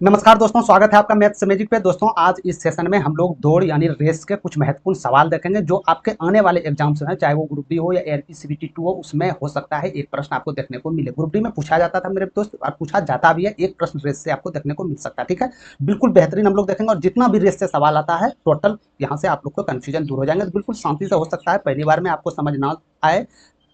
नमस्कार दोस्तों, स्वागत है आपका मैथ्स मैजिक पे। दोस्तों आज इस सेशन में हम लोग दौड़ यानी रेस के कुछ महत्वपूर्ण सवाल देखेंगे जो आपके आने वाले एग्जाम्स हैं, चाहे वो ग्रुप डी हो या एआरपी सीबीटी 2 हो, उसमें हो सकता है एक प्रश्न आपको देखने को मिले। ग्रुप डी में पूछा जाता था मेरे दोस्त, और पूछा जाता भी है, एक प्रश्न रेस से आपको देखने को मिल सकता है। ठीक है, बिल्कुल बेहतरीन हम लोग देखेंगे, और जितना भी रेस से सवाल आता है टोटल यहाँ से आप लोग को कंफ्यूजन दूर हो जाएंगे। तो बिल्कुल शांति से हो सकता है पहली बार में आपको समझ ना आए,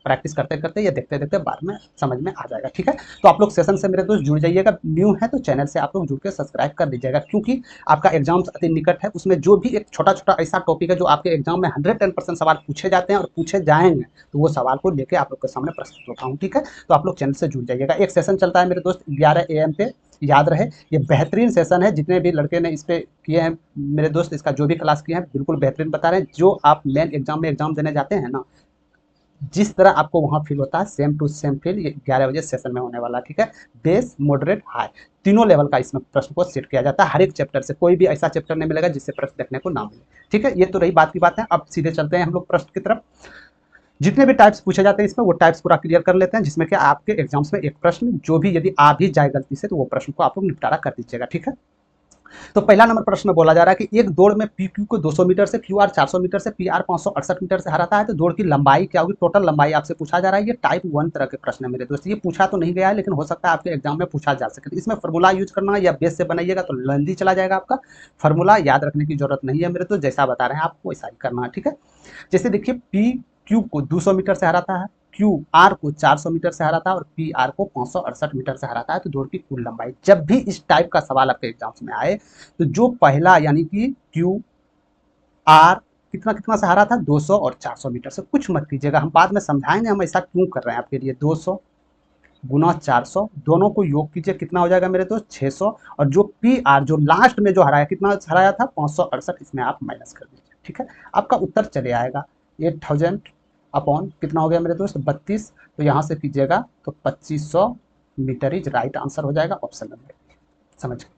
प्रैक्टिस करते करते या देखते देखते बाद में समझ में आ जाएगा। ठीक है, तो आप लोग सेशन से मेरे दोस्त जुड़ जाइएगा। न्यू है तो चैनल से आप लोग जुड़ के सब्सक्राइब कर लीजिएगा, क्योंकि आपका एग्जाम अति निकट है। उसमें जो भी एक छोटा छोटा ऐसा टॉपिक है जो आपके एग्जाम में 110% सवाल पूछे जाते हैं और पूछे जाएंगे, तो वो सवाल को लेकर आप लोग के सामने प्रस्तुत होता हूँ। ठीक है, तो आप लोग चैनल से जुड़ जाइएगा। एक सेशन चलता है मेरे दोस्त 11 AM पे, याद रहे ये बेहतरीन सेशन है। जितने भी लड़के ने इस पे किए हैं मेरे दोस्त, इसका जो भी क्लास किए हैं बिल्कुल बेहतरीन बता रहे हैं। जो आप मेन एग्जाम में एग्जाम देने जाते हैं ना, जिस तरह आपको वहां फील होता है सेम टू सेम फील ये 11 बजे सेशन में होने वाला। ठीक है, बेस, मॉडरेट, हाई, तीनों लेवल का इसमें प्रश्न को सेट किया जाता है। हर एक चैप्टर से कोई भी ऐसा चैप्टर नहीं मिलेगा जिससे प्रश्न देखने को ना मिले। ठीक है, ये तो रही बात की बात है। अब सीधे चलते हैं हम लोग प्रश्न की तरफ। जितने भी टाइप्स पूछे जाते हैं इसमें, वो टाइप्स पूरा क्लियर कर लेते हैं, जिसमें कि आपके एग्जाम्स में एक प्रश्न जो भी यदि आ भी जाए गलती से, तो वो प्रश्न को आप लोग निपटारा कर दीजिएगा। ठीक है, तो पहला नंबर प्रश्न में बोला जा रहा है कि एक दौड़ में पी क्यू को 200 मीटर से, क्यू आर 400 मीटर से, पी आर 568 मीटर से हराता है, तो दौड़ की लंबाई क्या होगी? टोटल लंबाई आपसे पूछा जा रहा है। ये टाइप 1 तरह के प्रश्न है मेरे दोस्त। ये पूछा तो नहीं गया है, लेकिन हो सकता है आपके एग्जाम में पूछा जा सके। इसमें फॉर्मूला यूज करना है या बेस से बनाइएगा तो लेंदी चला जाएगा आपका। फॉर्मूला याद रखने की जरूरत नहीं है मेरे दोस्त, जैसा बता रहे हैं आपको वैसा ही करना है। ठीक है, जैसे देखिए पी क्यू को 200 मीटर से हराता है, क्यू आर को 400 मीटर से हराता है और पी आर को 568 मीटर से हराता है, तो दौड़ की कुल लंबाई। जब भी इस टाइप का सवाल आपके एग्जाम्स में आए, तो जो पहला यानी कि क्यू आर कितना कितना से हरा था, 200 और 400 मीटर से। कुछ मत कीजिएगा, हम बाद में समझाएंगे हम ऐसा क्यों कर रहे हैं आपके लिए। 200 गुना 400 दोनों को योग कीजिए, कितना हो जाएगा मेरे दोस्त? 600। और जो पी आर जो लास्ट में जो हराया, कितना हराया था? 568, इसमें आप माइनस कर दीजिए। ठीक है, आपका उत्तर चले आएगा 8000 अपॉन कितना हो गया मेरे दोस्त? 32। तो यहाँ से कीजिएगा तो 2500 मीटर इज राइट आंसर हो जाएगा, ऑप्शन नंबर। समझ गए?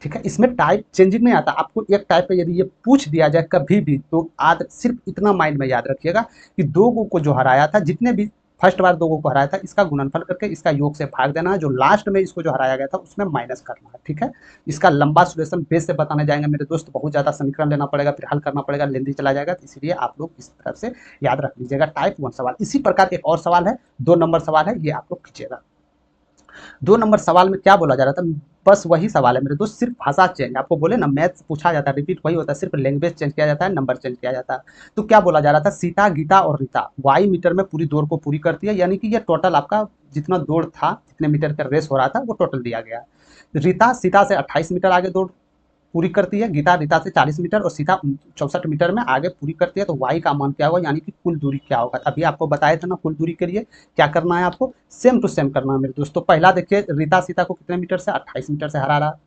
ठीक है, इसमें टाइप चेंजिंग नहीं आता। आपको एक टाइप पे यदि ये पूछ दिया जाए कभी भी, तो आज सिर्फ इतना माइंड में याद रखिएगा कि दो को जो हराया था, जितने भी फर्स्ट बार दो को हराया था, इसका गुणनफल करके इसका योग से भाग देना है। जो लास्ट में इसको जो हराया गया था उसमें माइनस करना है। ठीक है, इसका लंबा सोल्यूशन बेस से बताने जाएंगे मेरे दोस्त, बहुत ज्यादा समीकरण लेना पड़ेगा, फिर हल करना पड़ेगा, लेंदी चला जाएगा। तो इसलिए आप लोग इस तरफ से याद रख लीजिएगा। टाइप 1 सवाल। इसी प्रकार एक और सवाल है, 2 नंबर सवाल है, ये आप लोग कीजिएगा। 2 नंबर सवाल में क्या बोला जा रहा था? बस वही सवाल है मेरे दोस्त, सिर्फ भाषा चेंज। आपको बोले ना मैथ्स पूछा जाता है, रिपीट वही होता है, सिर्फ लैंग्वेज चेंज किया जाता है, नंबर चेंज किया जाता है। तो क्या बोला जा रहा था? सीता, गीता और रीता वाई मीटर में पूरी दौड़ को पूरी करती है, यानी कि ये टोटल आपका जितना दौड़ था, जितने मीटर का रेस हो रहा था, वो टोटल दिया गया। रीता सीता से 28 मीटर आगे दौड़ पूरी करती है, गीता रीता से 40 मीटर और सीता 64 मीटर में आगे पूरी करती है। तो वाई का मान क्या होगा, यानी कि कुल दूरी क्या होगा? अभी आपको बताया था ना, कुल दूरी के लिए क्या करना है आपको? सेम टू सेम करना है मेरे दोस्तों। पहला देखिए, रीता सीता को कितने मीटर से? 28 मीटर से हरा रहा।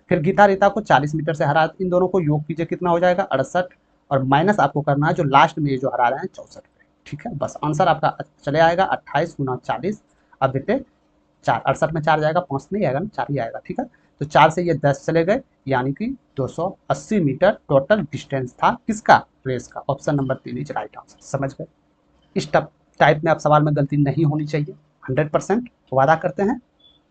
फिर गीता रीता को 40 मीटर से हरा। इन दोनों को योग कीजिए, कितना हो जाएगा? 68। और माइनस आपको करना है जो लास्ट में ये जो हरा रहे हैं 64 पे। ठीक है, बस आंसर आपका चले आएगा 28 गुना 40। अब बेटे 4, 68 में 4 जाएगा, 5 नहीं आएगा ना, 4 ही आएगा। ठीक है, तो 4 से ये 10 चले गए, यानी कि 280 मीटर टोटल डिस्टेंस था किसका? रेस का। Option number 3 is right answer. समझ गए? इस टाइप में आप सवाल में गलती नहीं होनी चाहिए, 100% वादा करते हैं।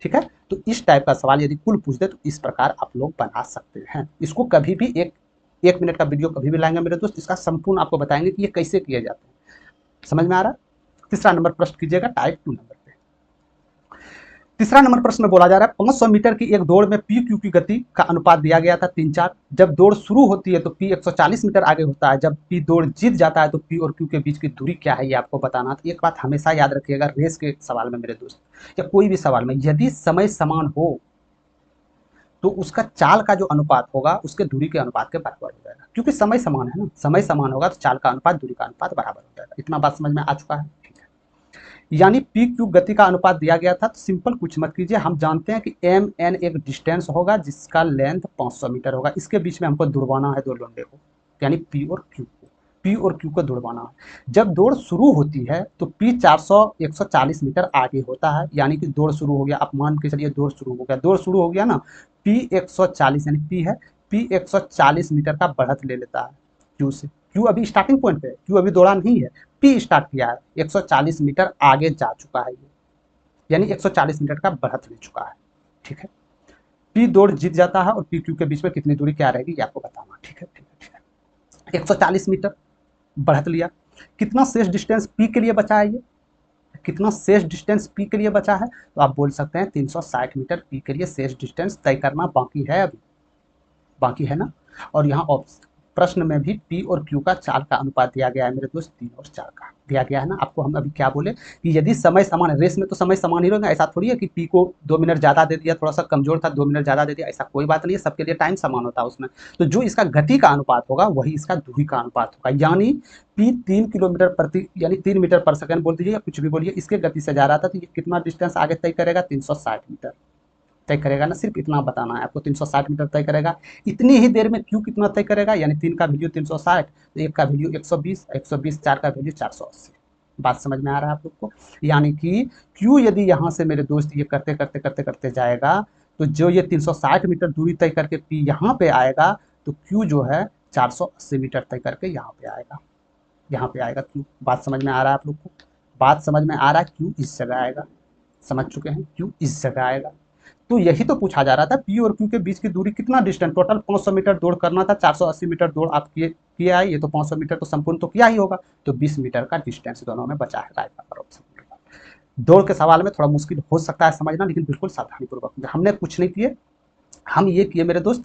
ठीक है, तो इस टाइप का सवाल यदि कुल पूछ दे तो इस प्रकार आप लोग बना सकते हैं। इसको कभी भी एक मिनट का वीडियो कभी भी लाएंगे मेरे दोस्त, इसका संपूर्ण आपको बताएंगे कि ये कैसे किए जाते हैं। समझ में आ रहा है? तीसरा नंबर प्रश्न कीजिएगा, टाइप 2 नंबर। तीसरा नंबर प्रश्न में बोला जा रहा है 500 मीटर की एक दौड़ में पी क्यू की गति का अनुपात दिया गया था 3:4। जब दौड़ शुरू होती है तो पी 140 मीटर आगे होता है, जब पी दौड़ जीत जाता है तो पी और क्यू के बीच की दूरी क्या है, ये आपको बताना। तो एक बात हमेशा याद रखिएगा, रेस के सवाल में मेरे दोस्त या कोई भी सवाल में, यदि समय समान हो तो उसका चाल का जो अनुपात होगा उसके दूरी के अनुपात के बराबर हो जाएगा, क्योंकि समय समान है ना। समय समान होगा तो चाल का अनुपात दूरी का अनुपात बराबर हो जाएगा। इतना बात समझ में आ चुका है? यानी पी क्यू गति का अनुपात दिया गया था, तो सिंपल कुछ मत कीजिए, हम जानते हैं कि एम एन एक डिस्टेंस होगा जिसका लेंथ 500 मीटर होगा। इसके बीच में हमको जुड़वाना है दो लोंडे को, यानी पी और क्यू को। पी और क्यू को जुड़वाना है। जब दौड़ शुरू होती है तो पी 140 मीटर आगे होता है, यानी कि दौड़ शुरू हो गया। आप मान के चलिए दौड़ शुरू हो गया, दौड़ शुरू हो गया ना, पी 140 यानी पी है, पी 140 मीटर का बढ़त ले लेता है क्यू से। क्यू अभी स्टार्टिंग पॉइंट पे है, क्यू अभी दौड़ा नहीं है, पी स्टार्ट किया है, 140 मीटर आगे जा चुका है ये, यानी 140 मीटर का बढ़त ले चुका है। ठीक है, पी दौड़ जीत जाता है और पी क्यू के बीच में कितनी दूरी क्या रहेगी ये आपको बताना। ठीक है ठीक है ठीक है। 140 मीटर बढ़त लिया, कितना शेष डिस्टेंस पी के लिए बचा है, ये कितना शेष डिस्टेंस पी के लिए बचा है, तो आप बोल सकते हैं 360 मीटर पी के लिए शेष डिस्टेंस तय करना बाकी है, अभी बाकी है ना। और यहाँ प्रश्न में भी पी और क्यू का 4 का अनुपात दिया गया है मेरे दोस्त, 3 और 4 का दिया गया है ना। आपको हम अभी क्या बोले कि यदि समय समान है, रेस में तो समय समान ही रहेगा, ऐसा थोड़ी है कि पी को 2 मिनट ज़्यादा दे दिया, थोड़ा सा कमजोर था 2 मिनट ज़्यादा दे दिया, ऐसा कोई बात नहीं है, सबके लिए टाइम समान होता है उसमें। तो जो इसका गति का अनुपात होगा वही इसका दूरी का अनुपात होगा, यानी पी 3 किलोमीटर प्रति यानी 3 मीटर पर सेकंड बोल दीजिए या कुछ भी बोलिए, इसके गति से जा रहा था, तो ये कितना डिस्टेंस आगे तय करेगा, 360 मीटर तय करेगा ना। सिर्फ इतना बताना है आपको, 360 मीटर तय करेगा। इतनी ही देर में क्यू कितना तय करेगा, यानी 3 का वैल्यू 360, तो 1 का वैल्यू 120, 120 4 का वैल्यू 480। बात समझ में आ रहा है आप लोग को। यानी कि क्यू यदि यहाँ से मेरे दोस्त ये करते करते करते करते जाएगा, तो जो ये 360 मीटर दूरी तय करके पी यहाँ पे आएगा, तो क्यू जो है 480 मीटर तय करके यहाँ पे आएगा, यहाँ पे आएगा क्यू। बात समझ में आ रहा है आप लोग को, बात समझ में आ रहा है। क्यू इस जगह आएगा, समझ चुके हैं, क्यू इस जगह आएगा। तो यही तो पूछा जा रहा था, पी और क्यू के बीच की दूरी कितना डिस्टेंस, टोटल 500 मीटर दौड़ करना था, 480 मीटर दौड़ आप किए आए, ये तो 500 मीटर तो संपूर्ण तो किया ही होगा, तो 20 मीटर का डिस्टेंस दोनों में बचा है। Right number option. दौड़ के सवाल में थोड़ा मुश्किल हो सकता है समझना, लेकिन बिल्कुल सावधानीपूर्वक। हमने कुछ नहीं किए, हम ये किए मेरे दोस्त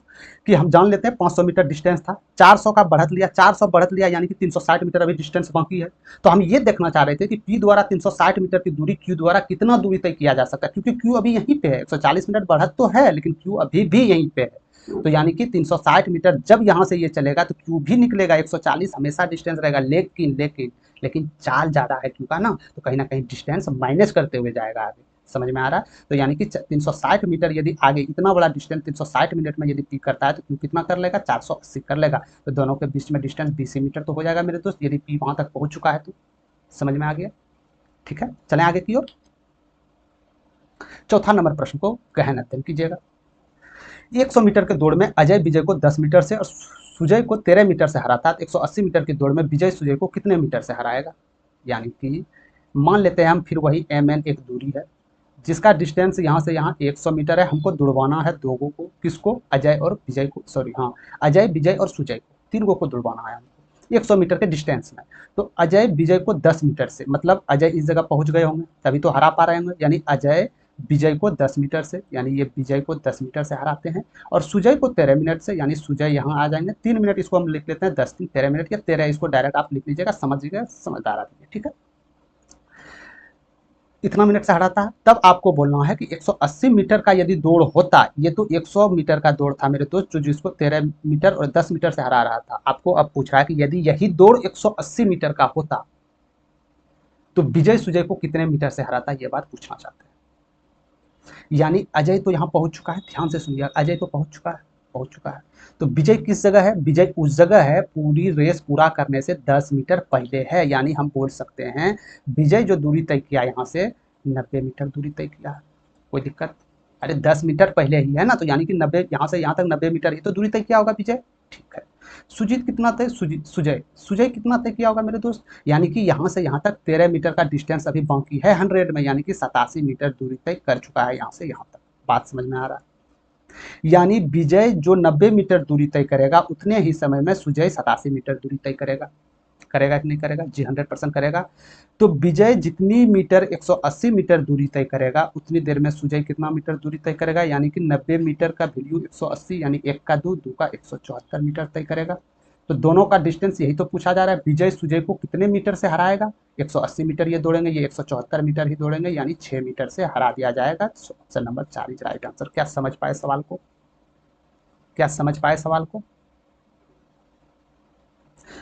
कि हम जान लेते हैं 500 मीटर डिस्टेंस था, 400 का बढ़त लिया, 400 बढ़त लिया, यानी कि 360 मीटर अभी डिस्टेंस बाकी है। तो हम ये देखना चाह रहे थे कि पी द्वारा 360 मीटर की दूरी क्यू द्वारा कितना दूरी तय किया जा सकता है, क्योंकि क्यू अभी यहीं पे है, 140 मीटर बढ़त तो है लेकिन क्यू अभी भी यहीं पे है। तो यानी कि 360 मीटर जब यहाँ से ये चलेगा तो क्यू भी निकलेगा, 140 हमेशा डिस्टेंस रहेगा, लेकिन लेकिन लेकिन चाल ज़्यादा है क्यू का ना, तो कहीं ना कहीं डिस्टेंस माइनस करते हुए जाएगा आगे। समझ में आ रहा है। तो यानी कि 360 मीटर यदि आगे इतना बड़ा डिस्टेंस 360 मिनट में यदि पी करता है, तो क्यू कितना कर लेगा, 480 कर लेगा। तो दोनों के बीच में डिस्टेंस 20 मीटर तो हो जाएगा मेरे दोस्त, यदि पी वहां तक पहुंच चुका है तो। समझ में आ गया, ठीक है। चलें आगे की ओर। चौथा नंबर प्रश्न को गहन अध्ययन कीजिएगा। 100 मीटर के दौड़ में अजय विजय को 10 मीटर से और सुजय को 13 मीटर से हराता है। 180 मीटर की दौड़ में विजय सुजय को कितने मीटर से हराएगा। यानी कि मान लेते हैं हम, फिर वही mn एक दूरी है जिसका डिस्टेंस यहाँ से यहाँ 100 मीटर है। हमको दौड़वाना है दोगों को, किसको, अजय और विजय को, सॉरी हाँ, अजय विजय और सुजय को, 3 को दौड़वाना है हमको 100 मीटर के डिस्टेंस में। तो अजय विजय को 10 मीटर से, मतलब अजय इस जगह पहुंच गए होंगे तभी तो हरा पा रहे होंगे, यानी अजय विजय को 10 मीटर से, यानी ये विजय को 10 मीटर से हराते हैं। और सुजय को 13 मिनट से, यानी सुजय यहाँ आ जाएंगे, 3 मिनट इसको हम लिख लेते हैं, 10 3 13 मिनट, या 13 इसको डायरेक्ट आप लिख लीजिएगा, समझिएगा, समझदार आदमी है, ठीक है। इतना मिनट से हराता है। तब आपको बोलना है कि 180 मीटर का यदि दौड़ होता, ये तो 100 मीटर का दौड़ था मेरे दोस्त, जो जिसको 13 मीटर और 10 मीटर से हरा रहा था। आपको अब पूछ रहा है कि यदि यही दौड़ 180 मीटर का होता तो विजय सुजय को कितने मीटर से हराता, ये बात पूछना चाहते हैं। यानी अजय तो यहाँ पहुंच चुका है, ध्यान से सुनिए, अजय तो पहुंच चुका है, पहुंच चुका है। तो विजय किस जगह है, विजय उस जगह है पूरी रेस पूरा करने से 10 मीटर पहले है। यानी हम बोल सकते हैं विजय जो दूरी तय किया यहाँ से 90 मीटर दूरी तय किया है। कोई दिक्कत, अरे 10 मीटर पहले ही है ना, तो यानी कि 90, यहाँ से यहाँ तक 90 मीटर ही तो दूरी तय किया होगा विजय, ठीक है। सुजीत कितना तय, सुजय सुजय कितना तय किया होगा मेरे दोस्त, यानी कि यहाँ से यहाँ तक 13 मीटर का डिस्टेंस अभी बाकी है 100 में, यानी कि 87 मीटर दूरी तय कर चुका है यहाँ से यहाँ तक। बात समझ में आ रहा है। यानी विजय जो 90 मीटर दूरी तय करेगा, उतने ही समय में सुजय 87 मीटर दूरी तय करेगा। करेगा कि नहीं करेगा, जी 100% करेगा। तो विजय जितनी मीटर 180 मीटर दूरी तय करेगा, उतनी देर में सुजय कितना मीटर दूरी तय करेगा, यानी कि 90 मीटर का वैल्यू 180, यानी 1 का 2 2 का 174 मीटर तय करेगा। तो दोनों का डिस्टेंस यही तो पूछा जा रहा है, विजय सुजय को कितने मीटर से हराएगा, 180 मीटर ये दौड़ेंगे, ये 174 मीटर ही दौड़ेंगे, यानी 6 मीटर से हरा दिया जाएगा। Option number 4 is right answer. क्या समझ पाए सवाल को, क्या समझ पाए सवाल को।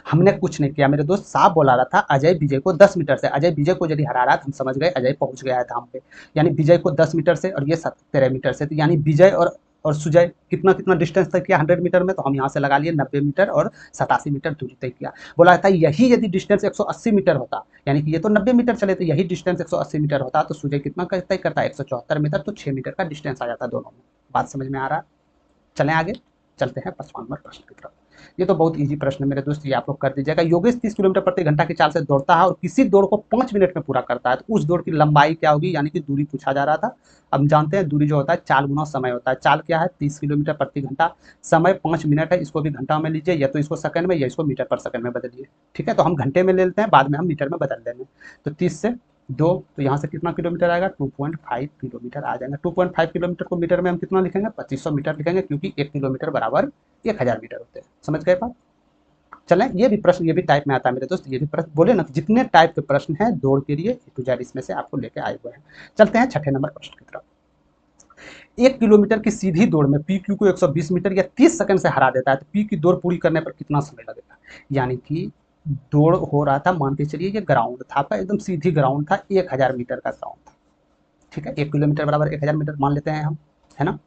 हमने कुछ नहीं किया मेरे दोस्त, साफ बोला रहा था अजय विजय को 10 मीटर से, अजय विजय को यदि हरा रहा था, हम समझ गए अजय पहुंच गया है धाम पे, यानी विजय को 10 मीटर से और ये 13 मीटर से, तो यानी विजय और सुजय कितना कितना डिस्टेंस तय किया 100 मीटर में, तो हम यहाँ से लगा लिए 90 मीटर और 87 मीटर दूरी तय किया। बोला था यही यदि डिस्टेंस 180 मीटर होता, यानी कि ये तो 90 मीटर चले, तो यही डिस्टेंस 180 मीटर होता तो सुजय कितना तय करता है 174 मीटर, तो 6 मीटर का डिस्टेंस आ जाता दोनों में। बात समझ में आ रहा है। चलें आगे, चलते हैं 55 नंबर प्रश्न की तरफ। ये तो बहुत इजी प्रश्न है मेरे दोस्त, ये आप लोग कर दीजिएगा। योगेश 30 किलोमीटर प्रति घंटा की चाल से दौड़ता है और किसी दौड़ को 5 मिनट में पूरा करता है, तो उस दौड़ की लंबाई क्या होगी, यानी कि दूरी पूछा जा रहा था। हम जानते हैं दूरी जो होता है चाल गुना समय होता है। चाल क्या है 30 किलोमीटर प्रति घंटा, समय 5 मिनट है, इसको भी घंटा में लीजिए, या तो इसको सेकंड में या इसको मीटर पर सेकंड में बदलिए। ठीक है, तो हम घंटे में ले लेते हैं, बाद में हम मीटर में बदल देंगे। तो 30 से 2, तो यहाँ से कितना किलोमीटर आएगा, 2.5 किलोमीटर आ जाएगा। 2.5 किलोमीटर को मीटर में हम कितना लिखेंगे, 2500 मीटर लिखेंगे, क्योंकि 1 किलोमीटर बराबर 1000 मीटर होते हैं। समझ गए बात। चलें, ये भी प्रश्न ये भी टाइप में आता है मेरे दोस्त, ये भी प्रश्न बोले ना, जितने टाइप के प्रश्न हैं दौड़ के लिए A to Z इसमें से आपको लेके आए हुए हैं। चलते हैं छठे नंबर प्रश्न की तरफ। 1 किलोमीटर की सीधी दौड़ में PQ को 120 मीटर या 30 सेकंड से हरा देता है, तो P की दौड़ पूरी करने पर कितना समय लगेगा। यानी कि दौड़ हो रहा था, मान के चलिए ये ग्राउंड था आपका, एकदम सीधी ग्राउंड था, 1000 मीटर का ग्राउंड था। ठीक है, 1 किलोमीटर बराबर 1000 मीटर मान लेते हैं हम, है ना।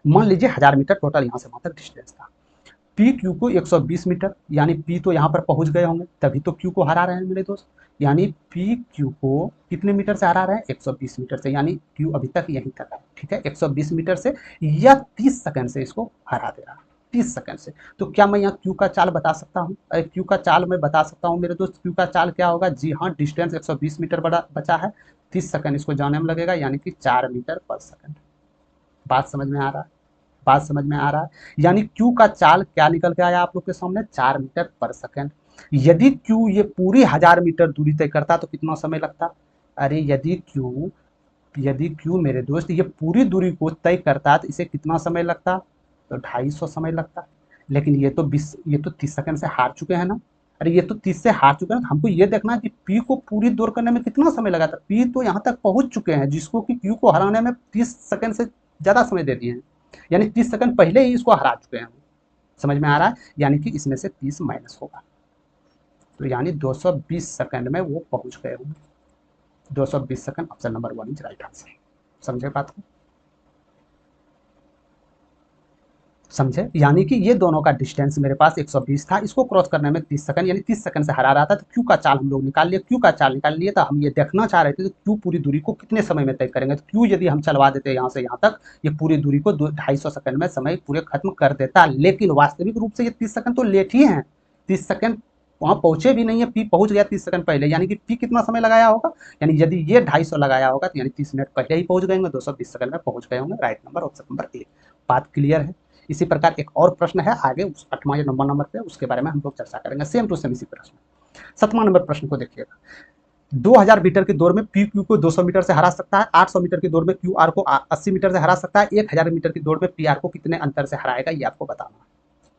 मान लीजिए 1000 मीटर टोटल यहाँ से वहां तक डिस्टेंस था। पी क्यू को 120 मीटर, यानी पी तो यहाँ पर पहुंच गए होंगे, तभी तो क्यू को हरा रहे हैं मेरे दोस्त। यानी पी क्यू को कितने मीटर से हरा रहे हैं, 120 मीटर से, यानी क्यू अभी तक यहीं तक है। ठीक है, 120 मीटर से या 30 सेकंड से इसको हरा दे रहा है, 30 सेकंड से। तो क्या मैं यहाँ क्यू का चाल बता सकता हूँ, क्यू का चाल मैं बता सकता हूँ मेरे दोस्त। क्यू का चाल क्या होगा, जी हाँ, डिस्टेंस 120 मीटर बचा है, 30 सेकंड इसको जाने में लगेगा, यानी कि 4 मीटर पर सेकंड। बात समझ में आ रहा है, बात समझ में आ रहा है। यानी क्यू का चाल क्या निकल के आया आप लोग के सामने, 4 मीटर पर सेकंड। यदि क्यू ये पूरी 1000 मीटर दूरी तय करता तो कितना समय लगता। अरे यदि क्यू मेरे दोस्त ये पूरी दूरी को तय करता तो इसे कितना समय लगता, तो 250 समय लगता। लेकिन ये तो 30 सेकंड से हार चुके हैं ना। अरे ये तो 30 से हार चुके हैं, हमको ये देखना है कि पी को पूरी दौड़ करने में कितना समय लगा था। पी तो यहाँ तक पहुंच चुके हैं, जिसको कि क्यू को हराने में 30 सेकंड से ज्यादा समय दे दिए हैं, यानी 30 सेकंड पहले ही इसको हरा चुके हैं। समझ में आ रहा है, यानी कि इसमें से 30 माइनस होगा, तो यानी 220 सेकंड में वो पहुंच गए होंगे। 220 second, option number 1 is right answer. समझे बात को, समझे। यानी कि ये दोनों का डिस्टेंस मेरे पास 120 था, इसको क्रॉस करने में 30 सेकंड, यानी 30 सेकंड से हरा रहा था। तो क्यू का चाल हम लोग निकाल लिए, क्यू का चाल निकाल लिए, तो हम ये देखना चाह रहे थे तो क्यू पूरी दूरी को कितने समय में तय करेंगे। तो क्यू यदि हम चलवा देते यहाँ से यहाँ तक, ये पूरी दूरी को 250 सेकंड में समय पूरे खत्म कर देता। लेकिन वास्तविक रूप से ये 30 सेकंड तो लेट ही है, 30 सेकंड वहां पहुंचे भी नहीं है, पी पहुंच गया 30 सेकंड पहले, यानी कि पी कितना समय लगाया होगा, यानी यदि ये 250 लगाया होगा तो यानी 30 मिनट पहले ही पहुंच गए होंगे, 220 सेकंड में पहुंच गए होंगे। Right number, option number A. बात क्लियर है। इसी प्रकार एक और प्रश्न है आगे, 8वां या 9वां नंबर पे, उसके बारे में हम लोग चर्चा करेंगे, सेम टू सेम इसी प्रश्न। 7वां नंबर प्रश्न को देखिएगा। 2000 मीटर की दौड़ में पी क्यू को 200 मीटर से हरा सकता है, 800 मीटर की दौड़ में क्यू आर को 80 मीटर से हरा सकता है, 1000 मीटर की दौड़ में पी आर को कितने अंतर से हराएगा, ये आपको बताना है।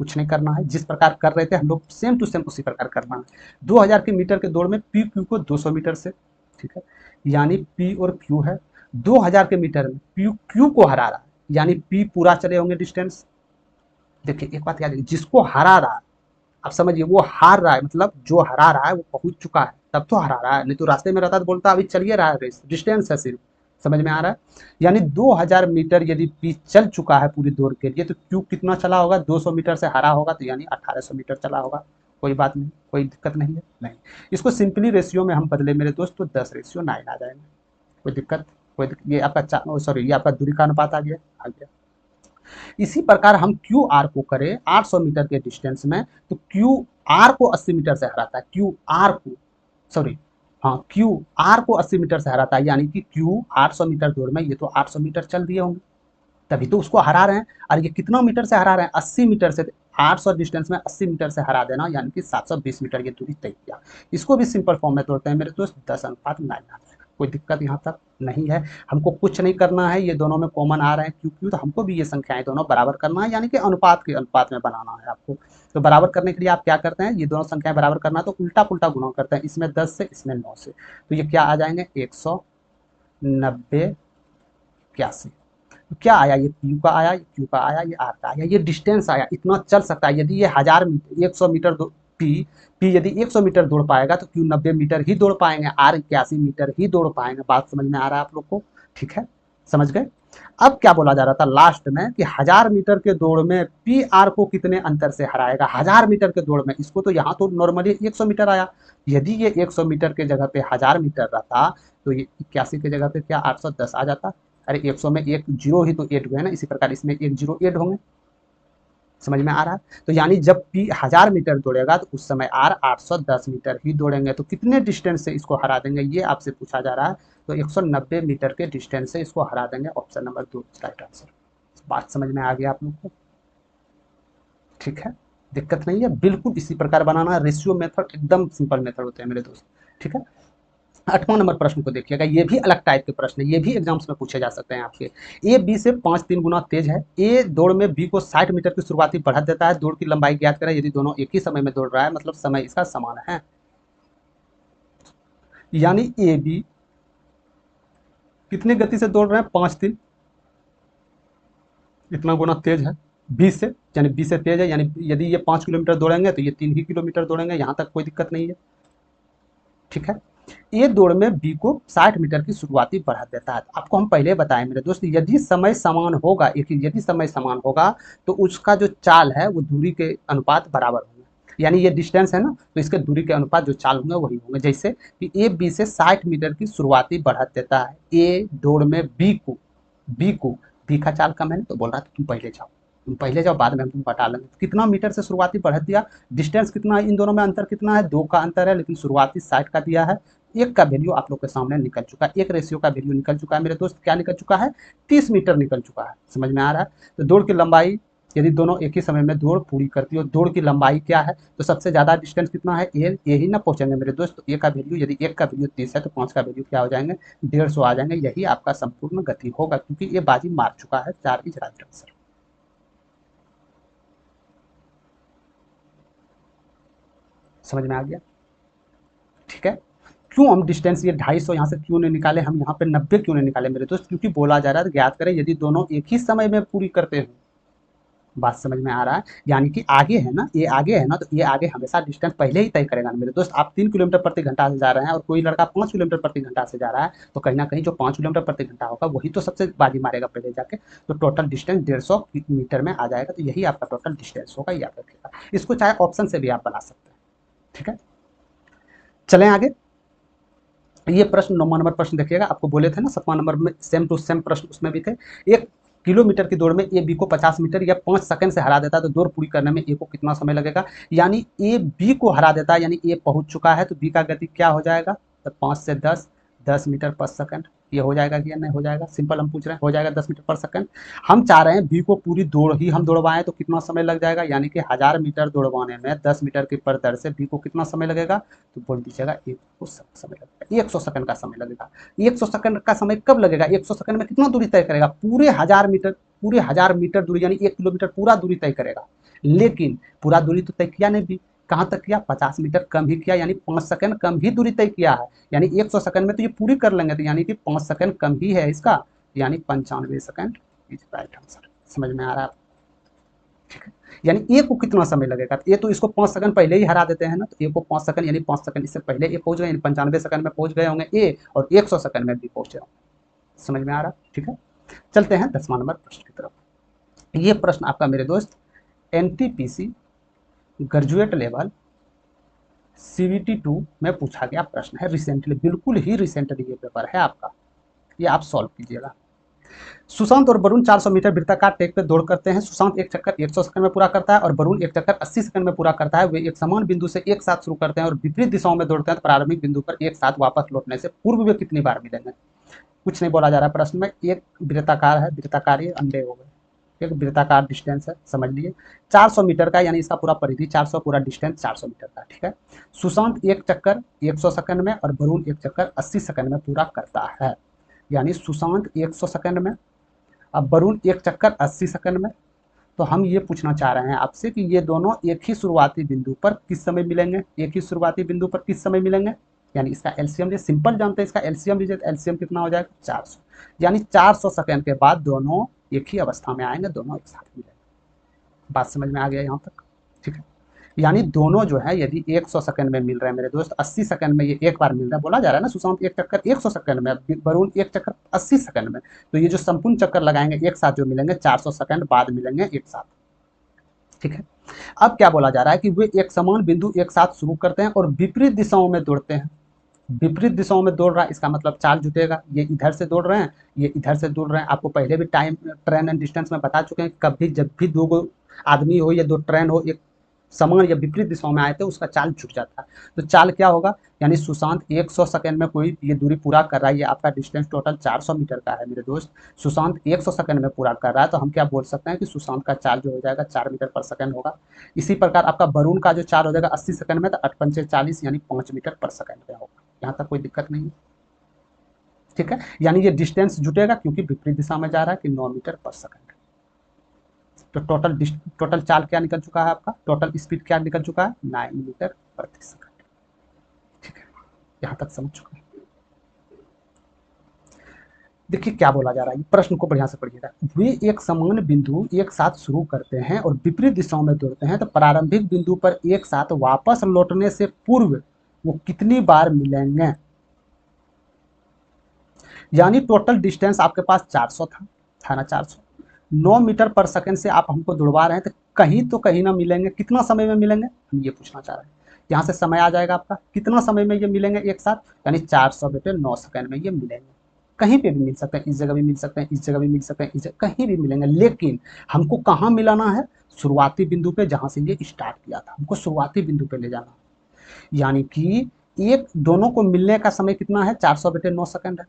कुछ नहीं करना है, जिस प्रकार कर रहे थे हम लोग सेम टू सेम उसी प्रकार करना है। 2000 की मीटर के दौड़ में पी क्यू को 200 मीटर से, ठीक है, यानी पी और क्यू है, 2000 के मीटर में पी क्यू को हरा रहा है, यानी पी पूरा चले होंगे डिस्टेंस। देखिए एक बात याद रखिए, जिसको हरा रहा है, आप समझिए वो हार रहा है, मतलब जो हरा रहा है वो पहुंच चुका है, तब तो हरा रहा है, नहीं तो रास्ते में रहता तो बोलता अभी चलिए रहा है रेस, डिस्टेंस है सिर्फ। समझ में आ रहा है। यानी 2000 मीटर यदि पी चल चुका है पूरी दौड़ के लिए, तो क्यू कितना चला होगा, 200 मीटर से हरा होगा, तो यानी 1800 मीटर चला होगा। कोई बात नहीं, कोई दिक्कत नहीं है, नहीं। इसको सिंपली रेशियो में हम बदले मेरे दोस्त, तो 10:9 आ जाएंगे। कोई दिक्कत, ये आपका सॉरी, ये आपका दूरी का अनुपात आ गया। इसी प्रकार हम क्यू आर को करें 800 मीटर के डिस्टेंस में, तो क्यू आर को 80 मीटर से हराता है, क्यू आर को, सॉरी, हाँ, क्यू आर को 80 मीटर से हराता है, यानी कि क्यू 800 मीटर दौड़ में ये तो 800 मीटर चल दिए होंगे, तभी तो उसको हरा रहे हैं। और ये कितना मीटर से हरा रहे हैं, 80 मीटर से। 800 डिस्टेंस में 80 मीटर से हरा देना, यानी कि 720 मीटर ये दूरी तय किया। इसको भी सिंपल फॉर्म में तोड़ते हैं मेरे दोस्त, 10:9। कोई दिक्कत यहाँ तक नहीं है। हमको कुछ नहीं करना है, ये दोनों में कॉमन आ रहे हैं क्यू क्यू, तो हमको भी ये संख्याएं दोनों बराबर करना है, यानी कि अनुपात के अनुपात में बनाना है आपको। तो बराबर करने के लिए आप क्या करते हैं, ये दोनों संख्याएं बराबर करना है तो उल्टा पुल्टा गुणा करते हैं, इसमें 10 से इसमें 9 से, तो ये क्या आ जाएंगे, 190 81। तो क्या आया, ये क्यू का आया, ये क्यू का आया, ये आर का आया, ये डिस्टेंस आया, इतना चल सकता है। यदि ये 1000 मीटर 100 मीटर पी यदि 100 मीटर दौड़ पाएगा तो क्यू 90 मीटर ही दौड़ पाएंगे, आर 81 मीटर ही दौड़ पाएंगे। बात समझ में आ रहा है आप लोग को, ठीक है, समझ गए। अब क्या बोला जा रहा था लास्ट में कि 1000 मीटर के दौड़ में पी आर को कितने अंतर से हराएगा। 1000 मीटर के दौड़ में, इसको तो यहाँ तो नॉर्मली 100 मीटर आया, यदि ये 100 मीटर के जगह पे 1000 मीटर रहता तो ये 81 के जगह पे क्या 810 आ जाता। अरे 100 में एक जीरो ही तो ऐड हुए ना, इसी प्रकार इसमें एक जीरो ऐड होंगे, समझ में आ रहा है? तो यानी जब P 1000 मीटर दौड़ेगा तो उस समय R 810 मीटर ही दौड़ेंगे। तो कितने डिस्टेंस से इसको हरा देंगे, ये आपसे पूछा जा रहा है। तो 190 मीटर के डिस्टेंस से इसको हरा देंगे। Option number 2 right answer. बात समझ में आ गया आप लोग को? ठीक है, दिक्कत नहीं है, बिल्कुल इसी प्रकार बनाना। रेशियो मेथड एकदम सिंपल मेथड होते हैं मेरे दोस्त। ठीक है, 8वां नंबर प्रश्न को देखिएगा, ये भी अलग टाइप के प्रश्न है, ये भी एग्जाम्स में पूछे जा सकते हैं आपके। ए बी से 5-3 गुना तेज है। ए दौड़ में बी को 60 मीटर की शुरुआती बढ़त देता है। दौड़ की लंबाई ज्ञात करें। यदि दोनों एक ही समय में दौड़ रहा है, मतलब समय इसका समान है। यानी ए बी कितनी गति से दौड़ रहे हैं, 5-3, इतना गुना तेज है बी से, यानी बी से तेज है। यानी यदि ये 5 किलोमीटर दौड़ेंगे तो ये 3 ही किलोमीटर दौड़ेंगे, यहाँ तक कोई दिक्कत नहीं है। ठीक है, ये दौड़ में बी को 60 मीटर की शुरुआती बढ़ा देता है। आपको हम पहले बताएं मेरे दोस्त, यदि समय समान होगा, यदि समय समान होगा तो उसका जो चाल है वो दूरी के अनुपात बराबर होंगे। यानी ये डिस्टेंस है ना, तो इसके दूरी के अनुपात जो चाल होंगे वही होंगे। जैसे कि ए बी से 60 मीटर की शुरुआती बढ़त देता है। ए दौड़ में बी का चाल कम है ना, तो बोल रहा था तुम पहले जाओ, बाद में हम तुम बता लेंगे। कितना मीटर से शुरुआती बढ़त दिया, डिस्टेंस कितना है, इन दोनों में अंतर कितना है, 2 का अंतर है, लेकिन शुरुआती 60 का दिया है। एक का वैल्यू आप लोग के सामने निकल चुका है, एक रेशियो का वैल्यू निकल चुका है मेरे दोस्त। क्या निकल चुका है, 30 मीटर निकल चुका है। समझ में आ रहा है? तो दौड़ की लंबाई, यदि दोनों एक ही समय में दौड़ पूरी करती हो, दौड़ की लंबाई क्या है, तो सबसे ज्यादा डिस्टेंस कितना है, ये ही ना पहुंचेंगे मेरे दोस्त। तो ए का वैल्यू, यदि एक का वैल्यू 30 है तो 5 का वैल्यू क्या हो जाएंगे, 150 आ जाएंगे। यही आपका संपूर्ण गति होगा, क्योंकि ये बाजी मार चुका है। 4 इज राइट आंसर। समझ में आ गया? ठीक है, क्यों हम डिस्टेंस ये 250 यहाँ से क्यों नहीं निकाले, हम यहाँ पे 90 क्यों नहीं निकाले मेरे दोस्त, क्योंकि बोला जा रहा है ज्ञात करें यदि दोनों एक ही समय में पूरी करते हो। बात समझ में आ रहा है? यानी कि आगे है ना, ये आगे है ना, तो ये आगे हमेशा डिस्टेंस पहले ही तय करेगा ना मेरे दोस्त। आप 3 किलोमीटर प्रति घंटा से जा रहे हैं और कोई लड़का 5 किलोमीटर प्रति घंटा से जा रहा है, तो कहीं ना कहीं जो 5 किलोमीटर प्रति घंटा होगा वही तो सबसे बाजी मारेगा पहले जाके। तो टोटल डिस्टेंस 150 मीटर में आ जाएगा। तो यही आपका टोटल डिस्टेंस होगा, याद रखिएगा। इसको चाहे ऑप्शन से भी आप बना सकते हैं। ठीक है, चलें आगे। ये प्रश्न 9वां नंबर प्रश्न देखिएगा। आपको बोले थे ना 7वां नंबर में सेम टू सेम प्रश्न उसमें भी थे। एक किलोमीटर की दौड़ में ए बी को 50 मीटर या 5 सेकंड से हरा देता है, तो दौड़ पूरी करने में ए को कितना समय लगेगा। यानी ए बी को हरा देता है, यानी ए पहुंच चुका है, तो बी का गति क्या हो जाएगा, तो 5 से 10 मीटर पर सेकंड। ये हो जाएगा कि नहीं हो जाएगा, सिंपल हम पूछ रहे हैं, हो जाएगा 10 मीटर पर सेकंड। हम चाह रहे हैं बी को पूरी दौड़ ही हम दौड़वाएं, तो कितना समय लग जाएगा, यानी कि 1000 मीटर दौड़वाने में 10 मीटर की पर दर से बी को कितना समय लगेगा, तो बोल दीजिएगा 100 समय लगेगा, 100 सेकंड का समय लगेगा। 100 सेकंड का समय कब लगेगा, 100 सेकंड में कितना दूरी तय करेगा, पूरे 1000 मीटर दूरी, यानी 1 किलोमीटर पूरा दूरी तय करेगा। लेकिन पूरा दूरी तो तय किया नहीं भी, कहाँ तक किया, 50 मीटर कम ही किया, यानी 5 सेकंड कम ही दूरी तय किया है। यानी 100 सेकंड में तो ये पूरी कर लेंगे, तो यानी कि 5 सेकंड कम ही है इसका, यानी 95 सेकंड इज राइट आंसर। समझ में आ रहा है? ठीक है, यानी ए को कितना समय लगेगा, तो ये तो इसको 5 सेकंड पहले ही हरा देते हैं ना, तो ए को 5 सेकंड, यानी 5 सेकंड इससे पहले ए पहुंच गए, यानी 95 सेकंड में पहुंच गए होंगे ए, और 100 सेकंड में भी पहुंचे होंगे। समझ में आ रहा? ठीक है, चलते हैं 10वां नंबर प्रश्न की तरफ। ये प्रश्न आपका मेरे दोस्त एनटीपीसी ग्रेजुएट लेवल सीवीटी 2 में पूछा गया प्रश्न है। रिसेंटली, बिल्कुल ही रिसेंटली ये पेपर है आपका, ये आप सॉल्व कीजिएगा। सुशांत और वरुण 400 मीटर वृत्ताकार टेक पे दौड़ करते हैं। सुशांत एक चक्कर 100 सेकंड में पूरा करता है और वरुण एक चक्कर 80 सेकंड में पूरा करता है। वे एक समान बिंदु से एक साथ शुरू करते हैं और विपरीत दिशाओं में दौड़ते हैं, तो प्रारंभिक बिंदु पर एक साथ वापस लौटने से पूर्व वे कितनी बार मिलेंगे। कुछ नहीं बोला जा रहा है प्रश्न में, एक वृत्ताकार है, वृत्ताकार ये अंडे हो गए, एक वृत्ताकार डिस्टेंस है, समझ लिए 400 मीटर का, यानी इसका पूरा परिधि 400, पूरा डिस्टेंस 400 मीटर का। ठीक है, सुशांत एक चक्कर 100 सेकंड में और वरुण एक चक्कर 80 सेकंड में पूरा करता है। यानी सुशांत 100 सेकंड में, अब वरुण एक चक्कर 80 सेकंड में। तो हम ये पूछना चाह रहे हैं आपसे कि ये दोनों एक ही शुरुआती बिंदु पर किस समय मिलेंगे, एक ही शुरुआती बिंदु पर किस समय मिलेंगे। यानी इसका एलसीएम, ये सिंपल जानते हैं, इसका एलसीएम लीजिए, तो एलसीएम कितना हो जाएगा, 400। यानी 400 सेकंड के बाद दोनों एक ही अवस्था में आएंगे, दोनों एक साथ मिलेंगे। बात समझ में आ गया यहाँ तक? ठीक है, यानी दोनों जो है यदि 100 सेकंड में मिल रहे हैं मेरे दोस्त, 80 सेकंड में ये एक बार मिल रहा है, बोला जा रहा है ना सुशांत एक चक्कर 100 सेकंड में, वरुण एक चक्कर 80 सेकंड में, तो ये जो संपूर्ण चक्कर लगाएंगे एक साथ जो मिलेंगे 400 सेकंड बाद मिलेंगे एक साथ। ठीक है, अब क्या बोला जा रहा है कि वे एक समान बिंदु एक साथ शुरू करते हैं और विपरीत दिशाओं में दौड़ते हैं। विपरीत दिशाओं में दौड़ रहा है, इसका मतलब चाल जुटेगा, ये इधर से दौड़ रहे हैं, ये इधर से दौड़ रहे हैं। आपको पहले भी टाइम, ट्रेन एंड डिस्टेंस में बता चुके हैं, कभी जब भी दो आदमी हो या 2 ट्रेन हो, एक समान या विपरीत दिशाओं में आए थे, उसका चाल छूट जाता है। तो चाल क्या होगा, यानी सुशांत 100 सेकंड में कोई ये दूरी पूरा कर रहा है, ये आपका डिस्टेंस टोटल 400 मीटर का है मेरे दोस्त। सुशांत 100 सेकंड में पूरा कर रहा है, तो हम क्या बोल सकते हैं कि सुशांत का चाल जो हो जाएगा 4 मीटर पर सेकंड होगा। इसी प्रकार आपका वरुण का जो चाल हो जाएगा 80 सेकंड में, तो 8 पंचे 40 यानी 5 मीटर पर सेकंड में होगा। यहाँ तक कोई दिक्कत नहीं है, ठीक है। यानी ये डिस्टेंस जुटेगा क्योंकि विपरीत दिशा में जा रहा है कि 9 मीटर पर सेकंड। तो टोटल चाल क्या निकल चुका है आपका, टोटल स्पीड क्या निकल चुका है, 9 मीटर प्रति सेकंड, ठीक है। यहाँ तक समझ चुका है। देखिए क्या बोला जा रहा है, प्रश्न को बढ़िया से पढ़िएगा। वे एक समान बिंदु एक साथ शुरू करते हैं और विपरीत दिशाओं में दौड़ते हैं, तो प्रारंभिक बिंदु पर एक साथ वापस लौटने से पूर्व वो कितनी बार मिलेंगे। यानी टोटल डिस्टेंस आपके पास 400 था ना, 400, 9 मीटर पर सेकंड से आप हमको दौड़वा रहे हैं, तो कहीं ना मिलेंगे, कितना समय में मिलेंगे, हम ये पूछना चाह रहे हैं। यहाँ से समय आ जाएगा आपका, कितना समय में ये मिलेंगे एक साथ, यानी 400/9 सेकंड में ये मिलेंगे। कहीं पे भी मिल सकते हैं, इस जगह भी मिल सकते हैं, इस जगह भी मिल सकते हैं, इस जगह कहीं भी मिलेंगे, लेकिन हमको कहाँ मिलाना है, शुरुआती बिंदु पे जहाँ से ये स्टार्ट किया था, हमको शुरुआती बिंदु पे ले जाना है। यानी कि एक दोनों को मिलने का समय कितना है, 400/9 सेकंड है,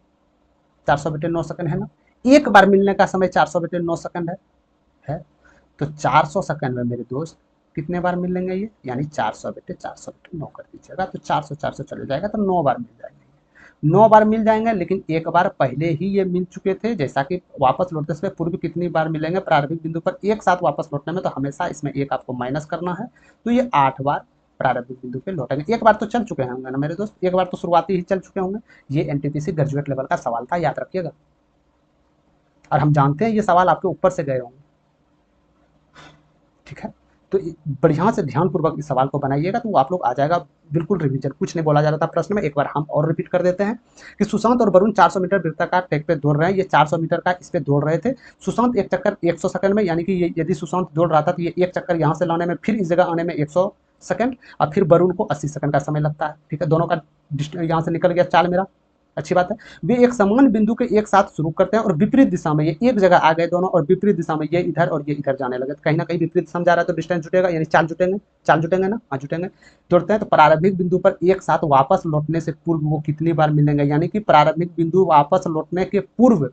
400/9 सेकंड है ना। एक बार मिलने का समय 400/9 सेकंड है। तो 400 सेकंड में मेरे दोस्त कितने बार मिलेंगे ये, यानी 400/400/9 कर दीजिएगा, तो 400 चले जाएगा, तो 9 बार मिल जाएंगे, 9 बार मिल जाएंगे। लेकिन एक बार पहले ही ये मिल चुके थे, जैसा कि वापस लौटने से पूर्व कितनी बार मिलेंगे, प्रारंभिक बिंदु पर एक साथ वापस लौटने में, तो हमेशा इसमें एक आपको माइनस करना है, तो ये 8 बार प्रारंभिक बिंदु पे लौटेंगे। एक बार तो चल चुके होंगे ना मेरे दोस्त, एक बार तो शुरुआती ही चल चुके होंगे। ये एनटीपीसी ग्रेजुएट लेवल का सवाल था, याद रखिएगा, और हम जानते हैं ये सवाल आपके ऊपर से गए होंगे, ठीक है। तो बढ़िया से ध्यानपूर्वक इस सवाल को बनाइएगा, तो आप लोग आ जाएगा बिल्कुल रिवीजन, कुछ नहीं बोला जा रहा था प्रश्न में। एक बार हम और रिपीट कर देते हैं कि सुशांत और वरुण 400 मीटर वृत्ताकार ट्रैक पे दौड़ रहे हैं, ये 400 मीटर का इस पे दौड़ रहे थे। सुशांत एक चक्कर 100 सेकंड में, यानी कि यदि सुशांत दौड़ रहा था तो ये एक चक्कर यहाँ से लाने में, फिर इस जगह आने में 100 सेकंड, और फिर वरुण को 80 सेकंड का समय लगता है, ठीक है। दोनों का यहाँ से निकल गया चाल मेरा, अच्छी बात है। वे एक समान बिंदु के एक साथ शुरू करते हैं और विपरीत दिशा में ये एक जगह आ गए दोनों, और विपरीत दिशा में ये इधर और ये इधर जाने लगे, तो कहीं ना कहीं विपरीत दिशा में जा रहा है, तो डिस्टेंस जुटेगा, यानी चाल जुटेंगे ना, हाँ जुटेंगे। दौड़ते हैं तो प्रारंभिक बिंदु पर एक साथ वापस लौटने से पूर्व वो कितनी बार मिलेंगे, यानी कि प्रारंभिक बिंदु वापस लौटने के पूर्व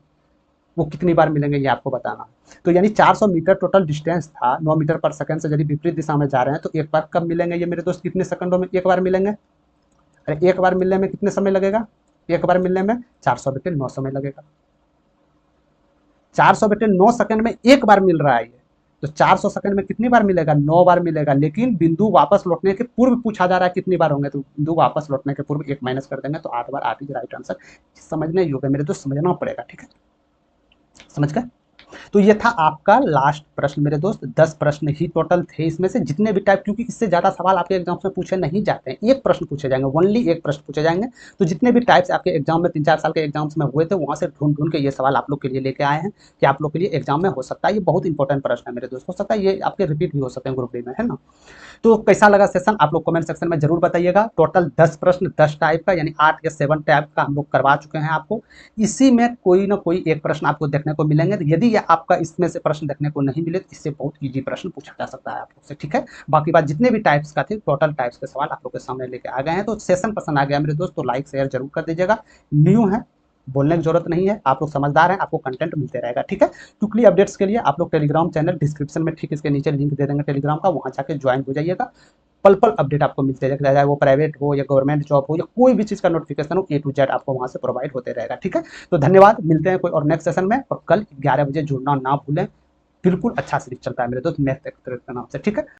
वो कितनी बार मिलेंगे, ये आपको बताना है। तो यानी 400 मीटर टोटल डिस्टेंस था, 9 मीटर पर सेकंड से यदि विपरीत दिशा में जा रहे हैं, तो एक बार कब मिलेंगे ये मेरे दोस्त, कितने सेकंडों में एक बार मिलेंगे। अरे एक बार मिलने में कितने समय लगेगा, एक बार मिलने में 400/9 समय लगेगा। 400/9 सेकंड में एक बार मिल रहा है ये, तो 400 सेकंड में कितनी बार मिलेगा, 9 बार मिलेगा। लेकिन बिंदु वापस लौटने के पूर्व पूछा जा रहा है कितनी बार होंगे, तो बिंदु वापस लौटने के पूर्व एक माइनस कर देंगे, तो 8 बार, 8 इज राइट आंसर। समझने योग्य मेरे दोस्त, समझना पड़ेगा, ठीक है, समझ गए। तो ये था आपका लास्ट प्रश्न मेरे दोस्त, 10 प्रश्न ही टोटल थे इसमें से, जितने भी टाइप, क्योंकि इससे ज्यादा सवाल आपके एग्जाम्स में पूछे नहीं जाते हैं, एक प्रश्न पूछे जाएंगे, ओनली एक प्रश्न पूछे जाएंगे। तो जितने भी टाइप्स आपके एग्जाम में 3-4 साल के एग्जाम्स में हुए थे, वहां से ढूंढ के ये सवाल आप लोग के लिए लेके आए हैं कि आप लोग के लिए एग्जाम में हो सकता है, ये बहुत इंपॉर्टेंट प्रश्न है मेरे दोस्त, हो सकता है ये आपके रिपीट भी हो सकते हैं ग्रुप डी में, है ना। तो कैसा लगा सेशन, आप लोग कमेंट सेक्शन में जरूर बताइएगा। टोटल 10 प्रश्न 10 टाइप का, यानी 8 या 7 टाइप का हम लोग करवा चुके हैं आपको। इसी में कोई ना कोई एक प्रश्न आपको देखने को मिलेंगे, तो यदि आपका इसमें से प्रश्न देखने को नहीं मिले, तो इससे बहुत ईजी प्रश्न पूछा जा सकता है आप लोग से, ठीक है। बाकी बात जितने भी टाइप्स का थे, टोटल टाइप्स के सवाल आप लोग के सामने लेके आ गए हैं। तो सेशन पसंद आ गया मेरे दोस्त, तो लाइक शेयर जरूर कर दीजिएगा। न्यू है, बोलने की जरूरत नहीं है, आप लोग समझदार हैं, आपको कंटेंट मिलते रहेगा, ठीक है। क्विकली अपडेट्स के लिए आप लोग टेलीग्राम चैनल, डिस्क्रिप्शन में ठीक इसके नीचे लिंक दे देंगे टेलीग्राम का, वहां जाके ज्वाइन हो जाइएगा। पल पल अपडेट आपको मिलते रहेगा, चाहे वो प्राइवेट हो या गवर्नमेंट जॉब हो या कोई भी चीज़ का नोटिफिकेशन हो, A to Z आपको वहां से प्रोवाइड होते रहेगा, ठीक है। तो धन्यवाद, मिलते हैं कोई और नेक्स्ट सेशन में, और कल 11 बजे जुड़ना ना भूलें। बिल्कुल अच्छा सीरीज चलता है मेरे दोस्त, मैथ के नाम से, ठीक है।